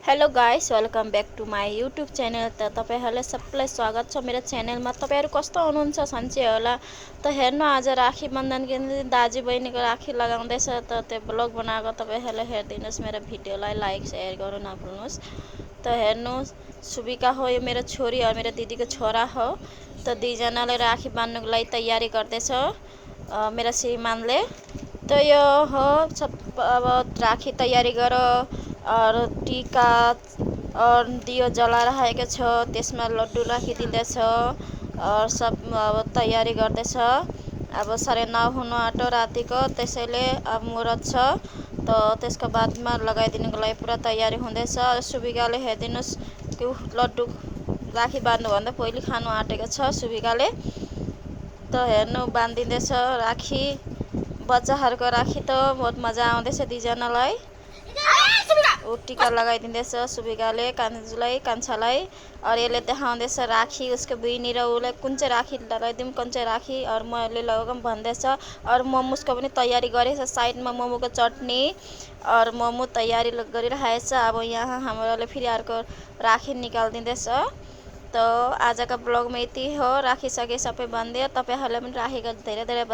Hello guys, welcome back to my YouTube channel. त तपाईहरुलाई सबैलाई स्वागत छ मेरो च्यानलमा। तपाईहरु कस्तो हुनुहुन्छ? सन्चै होला। त हेर्नु, आज राखी बन्धन के दिन दाजु बहिनीको राखी लगाउँदैछ। त त्यो ब्लग बनाएको तपाईहरुले हेर्दिनुस्। मेरो भिडियोलाई लाइक शेयर गर्नु नभुल्नुस्। त हेर्नु, सुबिका हो, यो मेरो छोरी और मेरो दिदीको छोरा हो। त दुईजनाले राखी बान्नुको लागि तयारी गर्दैछ मेरा श्रीमानले। तो यो हो सब, अब राखी तयारी गरो और टीका और दियो जलाइरहेको छ, त्यसमा लड्डु राखिदिँदैछ और सब अब तयारी गर्दैछ। अब 9:30 हुनु आँट्यो रातिको, त्यसैले अब मुहूर्त छ। त त्यसको बादमा लगाइदिनुको लागि पुरा तयारी हुँदैछ। सुबिकाले हेर्दिनुस्, त्यो लड्डु राखी बान्नुभन्दा पहिले खानु आँटेको छ सुबिकाले। त हेर्नु, बान्दिँदैछ राखी। बच्चाहरूको राखी त बहुत मजा आउँदैछ दुईजनालाई। ऊ टीका लगाइदिँदैछ सुबिकाले कान्छुलाई, कान्छालाई। और यसले देखाउँदैछ राखी उसको बहिनी र उसलाई कुन चाहिँ राखी लगाइदिउँ, कुन चाहिँ राखी और मैले लगाऊँ भन्दैछ। और मोमोसको पनि तयारी गरेछ। साइडमा मोमोको चटनी और मोमो तयारी गरिरहेछ। अब यहाँ हाम्रोले फेरि अर्को राखी निकालिदिँदैछ। त आजको ब्लगमा यति हो। राखी सके सबै बन्दियो। तपाईहरुलाई पनि राखीको धेरै धेरै